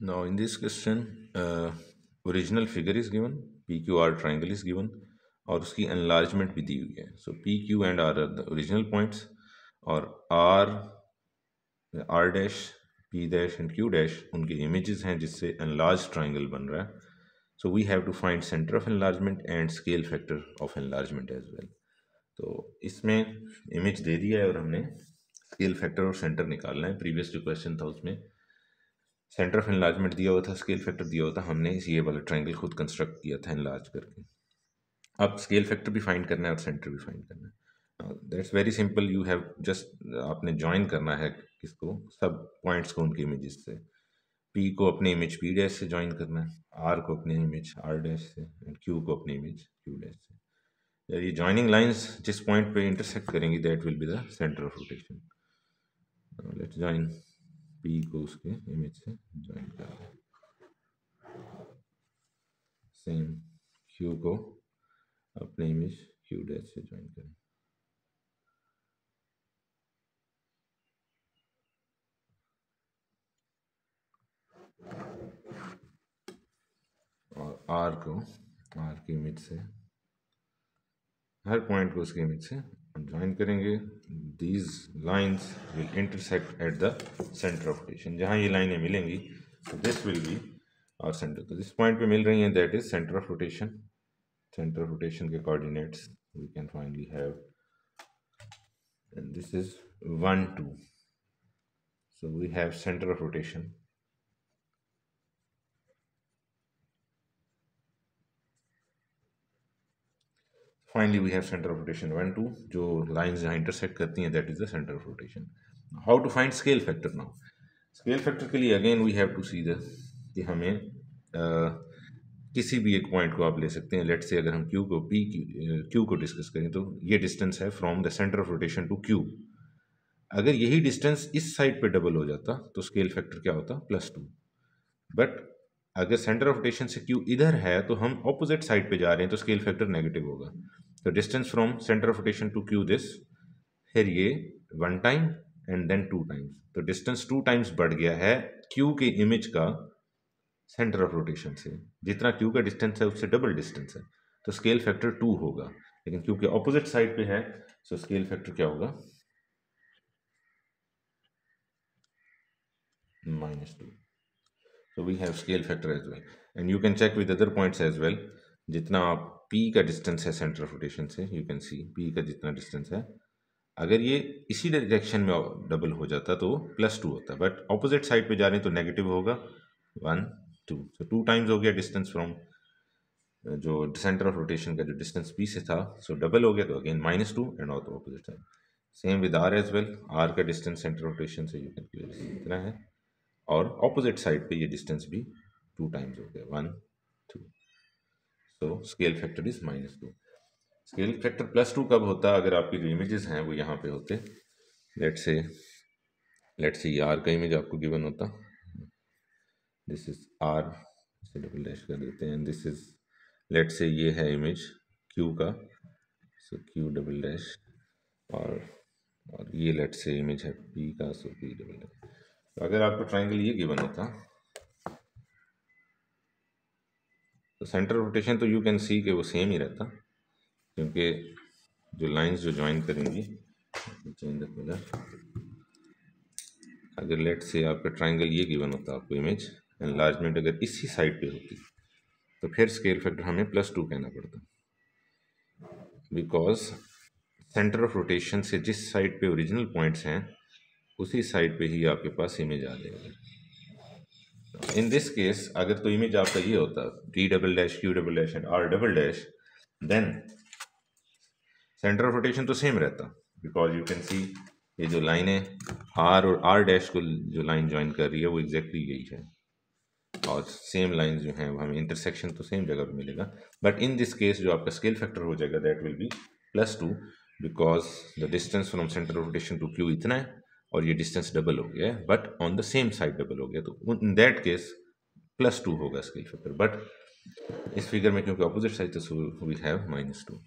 Now in this question, original figure is given, PQR triangle is given और उसकी enlargement भी दी हुई है. So PQ and R are the original points और R dash, P dash and Q dash उनके images हैं जिससे enlarged triangle बन रहा है. So we have to find center of enlargement and scale factor of enlargement as well. तो इसमें image दे दिया है और हमने scale factor और center निकालना है. Previous जो question था उसमें सेंटर ऑफ एनलार्जमेंट दिया हुआ था, स्केल फैक्टर दिया हुआ था, हमने इस ये वाला ट्रायंगल खुद कंस्ट्रक्ट किया था एनलार्ज करके. अब स्केल फैक्टर भी फाइंड करना है और सेंटर भी फाइंड करना है. That's very simple. You have just आपने ज्वाइन करना है किसको, सब पॉइंट्स को उनके इमेजेस से. पी को अपने इमेज पी डैश से ज्वाइन करना है, आर को अपने इमेज आर डैश से एंड क्यू को अपने इमेज क्यू डैश से. ये ज्वाइनिंग लाइंस जिस पॉइंट पे इंटरसेक्ट करेंगी that will be the centre of rotation. Let's join P को उसके इमेज से ज्वाइन कर दें. सेम क्यू को अपने इमेज क्यू डैश से ज्वाइन करें. और आर को आर की इमेज से, हर पॉइंट को उसके इमेज से ज्वाइन करेंगे. These lines will intersect at the centre of rotation. जहाँ ये लाइनें मिलेंगी तो this will be our centre. तो जिस पॉइंट पे मिल रही हैं that is centre of rotation. Centre of rotation के coordinates we can finally have, and this is 1 2. so we have center of rotation. Finally we have center of rotation 1 2. जो lines जहाँ intersect करती हैं that is the center of rotation. How to find scale factor now? Scale factor के लिए again we have to see the कि हमें किसी भी एक पॉइंट को आप ले सकते हैं. लेट से अगर हम Q को डिस्कस करें तो ये डिस्टेंस है from the centre of rotation to Q. अगर यही डिस्टेंस इस साइड पे डबल हो जाता तो स्केल फैक्टर क्या होता, +2. बट अगर सेंटर ऑफ रोटेशन से Q इधर है तो हम ऑपोजिट साइड पे जा रहे हैं तो स्केल फैक्टर नेगेटिव होगा. तो distance from centre of rotation to Q this, फिर ये 1 टाइम एंड देन 2 टाइम्स. तो डिस्टेंस 2 टाइम्स बढ़ गया है Q के इमेज का सेंटर ऑफ रोटेशन से. जितना Q का डिस्टेंस है उससे डबल डिस्टेंस है तो स्केल फैक्टर 2 होगा. लेकिन क्योंकि ऑपोजिट साइड पे है सो स्केल फैक्टर क्या होगा, -2. So we have scale factor as well, and you can check with other points as well. जितना आप P का डिस्टेंस है सेंटर ऑफ रोटेशन से, यू कैन सी P का जितना डिस्टेंस है, अगर ये इसी डायरेक्शन में डबल हो जाता तो +2 होता. बट ऑपोजिट साइड पे जा रहे हैं तो नेगेटिव होगा 1 2. सो 2 टाइम्स हो गया डिस्टेंस फ्रॉम जो सेंटर ऑफ रोटेशन का जो डिस्टेंस P से था. सो डबल हो गया तो again -2 and all opposite side. Same with R as well. R का डिस्टेंस सेंटर ऑफ रोटेशन से यू कैन क्लियरली सी इतना है और ऑपोजिट साइड पे ये डिस्टेंस भी 2 टाइम्स हो गया 1 2. So scale factor is -2. Scale factor +2 कब होता, अगर आपकी जो इमेजेस हैं वो यहाँ पे होते. लेट्स से ये आर का इमेज आपको गिवन होता. दिस इज आर, इसे डबल डैश कर देते हैं. दिस इज लेट्स से ये है इमेज क्यू का, सो क्यू डबल डैश. और ये लेट्स से इमेज है पी का, सो पी डबल डैश. तो अगर आपको ट्राइंगल ये गिवन होता तो सेंटर ऑफ रोटेशन तो यू कैन सी कि वो सेम ही रहता, क्योंकि जो लाइंस जो ज्वाइन करेंगी, चेंज द कलर. अगर लेट से आपका ट्राइंगल ये गिवन होता आपको इमेज, एनलार्जमेंट अगर इसी साइड पे होती तो फिर स्केल फैक्टर हमें +2 कहना पड़ता, बिकॉज सेंटर ऑफ रोटेशन से जिस साइड पे ओरिजिनल पॉइंट्स हैं उसी साइड पे ही आपके पास इमेज आ जाएगी. इन दिस केस अगर तो इमेज आपका ये होता P double dash Q double dash and R double dash, then centre of rotation तो सेम रहता, बिकॉज यू कैन सी ये जो लाइन है R और R डैश को जो लाइन ज्वाइन कर रही है वो एग्जैक्टली यही है, और सेम लाइन जो हैं वो हमें इंटरसेक्शन तो सेम जगह पे मिलेगा. बट इन दिस केस जो आपका स्केल फैक्टर हो जाएगा that will be +2, because the distance from centre of rotation to Q इतना है और ये डिस्टेंस डबल हो गया है, but on the same side double हो गया. तो इन दैट केस +2 होगा स्केल फैक्टर. बट इस फिगर में क्योंकि ऑपोजिट साइड तो वी हैव -2.